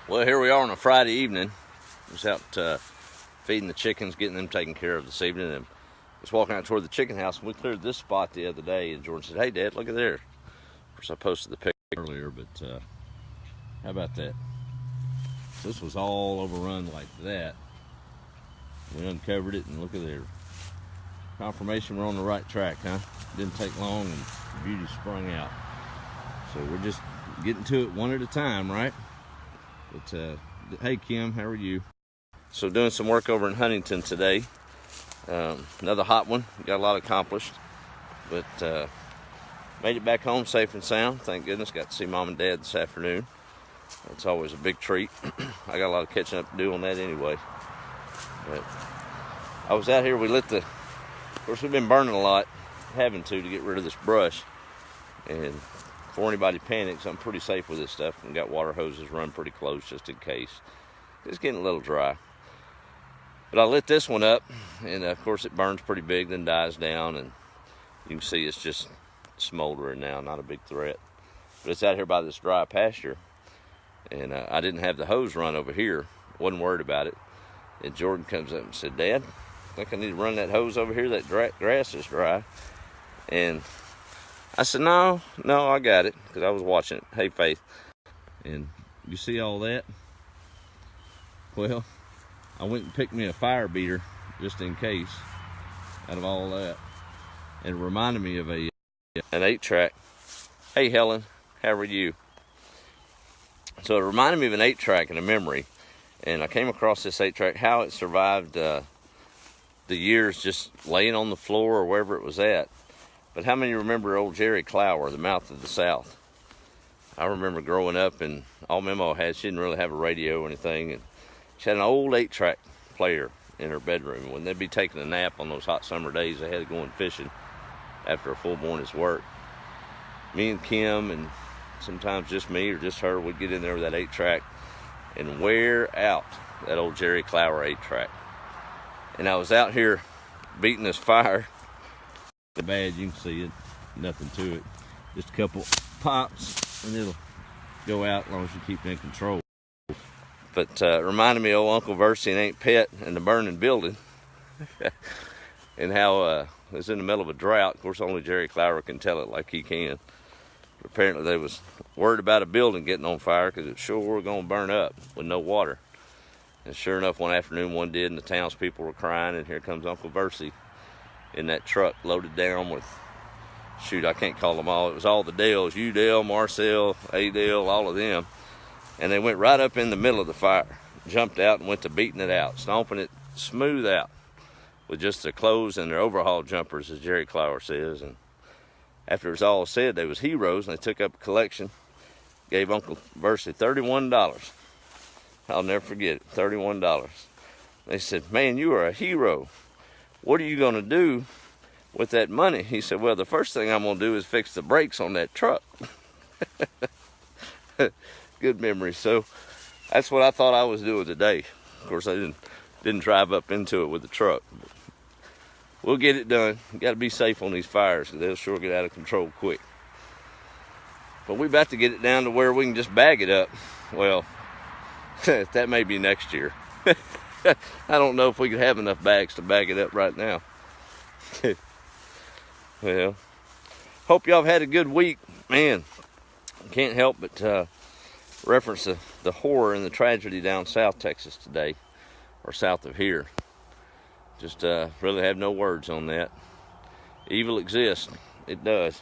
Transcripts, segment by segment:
Well, here we are on a Friday evening. I was out feeding the chickens, getting them taken care of this evening, and was walking out toward the chicken house, and we cleared this spot the other day, and Jordan said, "Hey, Dad, look at there." Of course, I posted the picture earlier, but how about that? So this was all overrun like that. We uncovered it, and look at there. Confirmation we're on the right track, huh? Didn't take long, and the beauty sprung out. So we're just getting to it one at a time, right? But hey, Kim, how are you? So doing some work over in Huntington today. Another hot one. Got a lot accomplished, but made it back home safe and sound. Thank goodness. Got to see Mom and Dad this afternoon. It's always a big treat. I got a lot of catching up to do on that anyway. But I was out here. We lit of course, we've been burning a lot, having to get rid of this brush. And before anybody panics, I'm pretty safe with this stuff, and got water hoses run pretty close just in case. It's getting a little dry. But I lit this one up, and of course it burns pretty big, then dies down, and you can see it's just smoldering now, not a big threat. But it's out here by this dry pasture, and I didn't have the hose run over here, wasn't worried about it. And Jordan comes up and said, "Dad, I think I need to run that hose over here, that grass is dry." And I said, no, I got it, because I was watching it. Hey, Faith. And you see all that? Well, I went and picked me a fire beater just in case out of all that. And it reminded me of an 8-track. Hey, Helen, how are you? So it reminded me of an 8-track in a memory. And I came across this 8-track, how it survived the years just laying on the floor or wherever it was at. But how many remember old Jerry Clower, the Mouth of the South? I remember growing up, and all Memo had, she didn't really have a radio or anything, and she had an old 8-track player in her bedroom. When they'd be taking a nap on those hot summer days, they had to go in fishing after a full morning's work. Me and Kim, and sometimes just me or just her, would get in there with that 8-track and wear out that old Jerry Clower 8-track. And I was out here beating this fire. Bad, you can see it, nothing to it, just a couple pops and it'll go out as long as you keep it in control. But reminded me of old Uncle Versey and Aunt Pet and the burning building and how it was in the middle of a drought. Of course, only Jerry Clower can tell it like he can. But apparently they was worried about a building getting on fire because it sure were going to burn up with no water. And sure enough, one afternoon one did, and the townspeople were crying, and here comes Uncle Versey in that truck loaded down with, shoot, I can't call them all. It was all the Dales, U-Dale, Marcel, A-Dale, all of them. And they went right up in the middle of the fire, jumped out and went to beating it out, stomping it smooth out with just their clothes and their overhaul jumpers, as Jerry Clower says. And after it was all said, they was heroes, and they took up a collection, gave Uncle Versey $31. I'll never forget it, $31. They said, "Man, you are a hero. What are you going to do with that money?" He said, "Well, the first thing I'm going to do is fix the brakes on that truck." Good memory. So that's what I thought I was doing today. Of course, I didn't drive up into it with the truck. But we'll get it done. You got to be safe on these fires, because they'll sure get out of control quick. But we're about to get it down to where we can just bag it up. Well, that may be next year. I don't know if we could have enough bags to bag it up right now. Well, hope y'all have had a good week. Man, can't help but reference the horror and the tragedy down South Texas today, or south of here. Just really have no words on that. Evil exists. It does.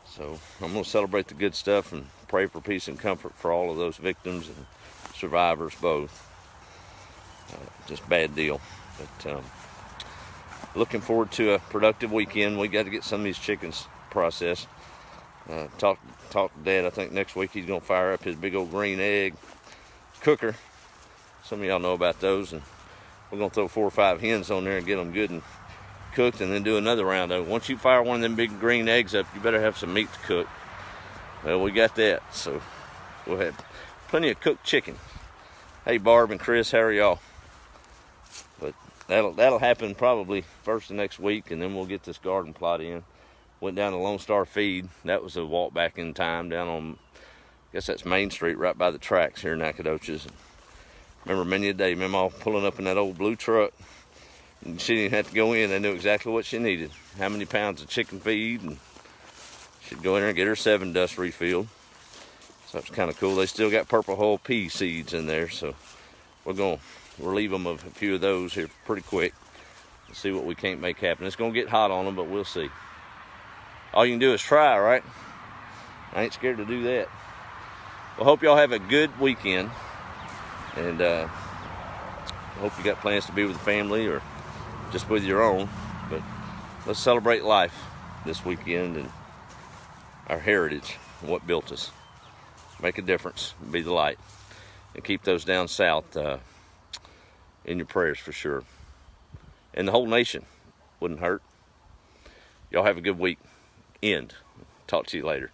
So I'm going to celebrate the good stuff and pray for peace and comfort for all of those victims and survivors both. Just bad deal. But looking forward to a productive weekend. We got to get some of these chickens processed. Talk to Dad. I think next week he's going to fire up his big old green egg cooker. Some of y'all know about those. And we're going to throw 4 or 5 hens on there and get them good and cooked, and then do another round of it. Once you fire one of them big green eggs up, you better have some meat to cook. Well, we got that. So we'll have plenty of cooked chicken. Hey, Barb and Chris, how are y'all? But that'll happen probably first of next week, and then we'll get this garden plot in. Went down to Lone Star Feed. That was a walk back in time down on guess that's Main Street, right by the tracks here in Nacogdoches. Remember many a day, Mama pulling up in that old blue truck. And she didn't have to go in. They knew exactly what she needed. How many pounds of chicken feed. And she'd go in there and get her 7 dust refilled. So it's kind of cool. They still got purple hull pea seeds in there. So we'll relieve them of a few of those here pretty quick. And see what we can't make happen. It's going to get hot on them, but we'll see. All you can do is try, right? I ain't scared to do that. Well, hope y'all have a good weekend. And I hope you got plans to be with the family or just with your own. But let's celebrate life this weekend and our heritage and what built us. Make a difference, be the light, and keep those down south in your prayers for sure. And the whole nation wouldn't hurt. Y'all have a good week. End. Talk to you later.